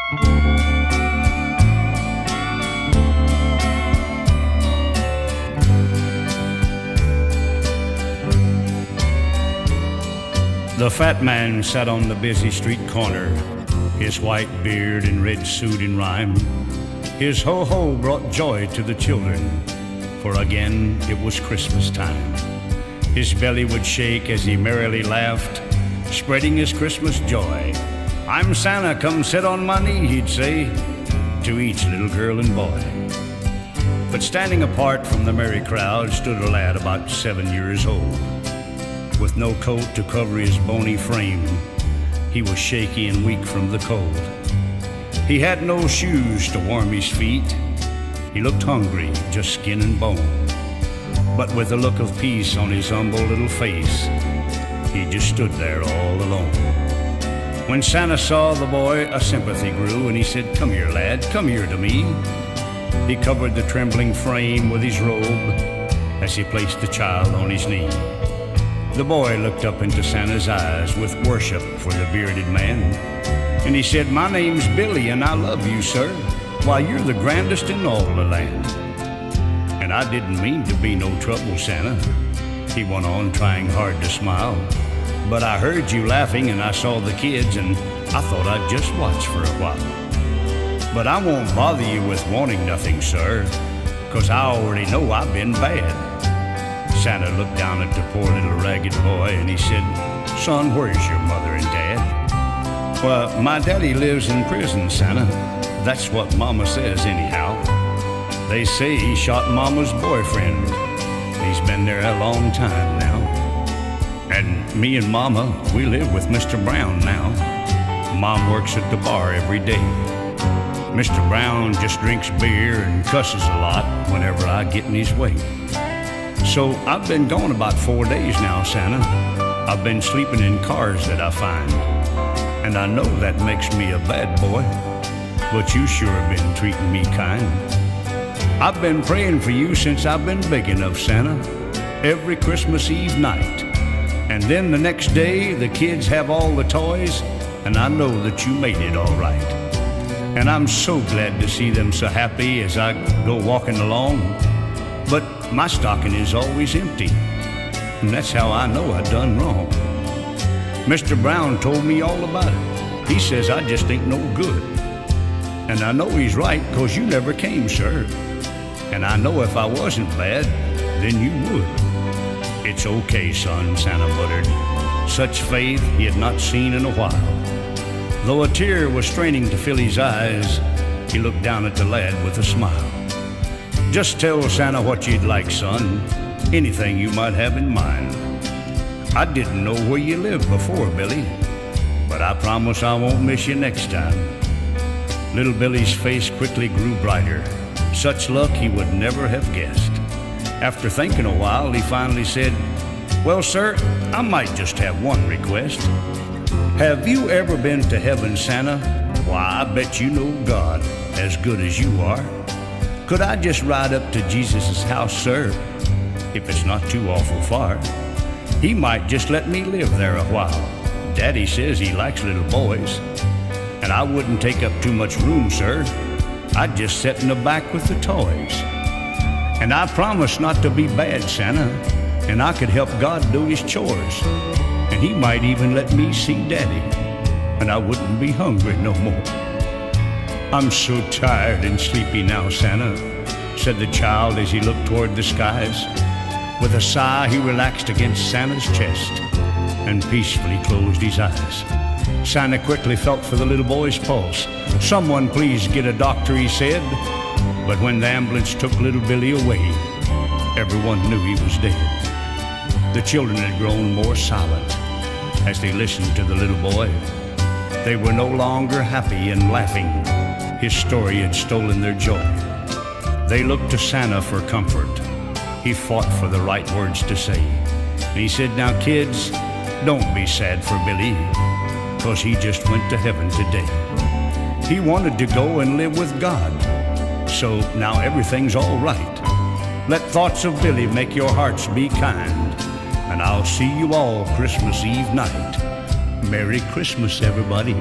The fat man sat on the busy street corner, his white beard and red suit in rhyme. His ho-ho brought joy to the children, for again it was Christmas time. His belly would shake as he merrily laughed, spreading his Christmas joy. "I'm Santa, come sit on my knee," he'd say to each little girl and boy. But standing apart from the merry crowd stood a lad about 7 years old. With no coat to cover his bony frame, he was shaky and weak from the cold. He had no shoes to warm his feet. He looked hungry, just skin and bone. But with a look of peace on his humble little face, he just stood there all alone. When Santa saw the boy, a sympathy grew, and he said, "Come here, lad, come here to me." He covered the trembling frame with his robe as he placed the child on his knee. The boy looked up into Santa's eyes with worship for the bearded man, and he said, "My name's Billy, and I love you, sir. Why, you're the grandest in all the land." "And I didn't mean to be no trouble, Santa," he went on, trying hard to smile. "But I heard you laughing, and I saw the kids, and I thought I'd just watch for a while. But I won't bother you with wanting nothing, sir, 'cause I already know I've been bad." Santa looked down at the poor little ragged boy, and he said, "Son, where's your mother and dad?" "Well, my daddy lives in prison, Santa. That's what Mama says anyhow. They say he shot Mama's boyfriend. He's been there a long time now. And me and Mama, we live with Mr. Brown now. Mom works at the bar every day. Mr. Brown just drinks beer and cusses a lot whenever I get in his way. So I've been gone about 4 days now, Santa. I've been sleeping in cars that I find. And I know that makes me a bad boy, but you sure have been treating me kind. I've been praying for you since I've been big enough, Santa, every Christmas Eve night. And then the next day, the kids have all the toys, and I know that you made it all right. And I'm so glad to see them so happy as I go walking along. But my stocking is always empty, and that's how I know I done wrong. Mr. Brown told me all about it. He says I just ain't no good. And I know he's right, 'cause you never came, sir. And I know if I wasn't glad, then you would." "It's okay, son," Santa muttered. Such faith he had not seen in a while. Though a tear was straining to fill his eyes, he looked down at the lad with a smile. "Just tell Santa what you'd like, son, anything you might have in mind. I didn't know where you lived before, Billy, but I promise I won't miss you next time." Little Billy's face quickly grew brighter. Such luck he would never have guessed. After thinking a while, he finally said, "Well, sir, I might just have one request. Have you ever been to heaven, Santa? Why, I bet you know God as good as you are. Could I just ride up to Jesus' house, sir, if it's not too awful far? He might just let me live there a while. Daddy says he likes little boys. And I wouldn't take up too much room, sir. I'd just sit in the back with the toys. And I promise not to be bad, Santa, and I could help God do his chores. And he might even let me see Daddy, and I wouldn't be hungry no more." "I'm so tired and sleepy now, Santa," said the child as he looked toward the skies. With a sigh, he relaxed against Santa's chest and peacefully closed his eyes. Santa quickly felt for the little boy's pulse. "Someone please get a doctor," he said. But when the ambulance took little Billy away, everyone knew he was dead. The children had grown more silent as they listened to the little boy. They were no longer happy and laughing. His story had stolen their joy. They looked to Santa for comfort. He fought for the right words to say. And he said, "Now, kids, don't be sad for Billy, 'cause he just went to heaven today. He wanted to go and live with God. So now everything's all right. Let thoughts of Billy make your hearts be kind. And I'll see you all Christmas Eve night. Merry Christmas, everybody."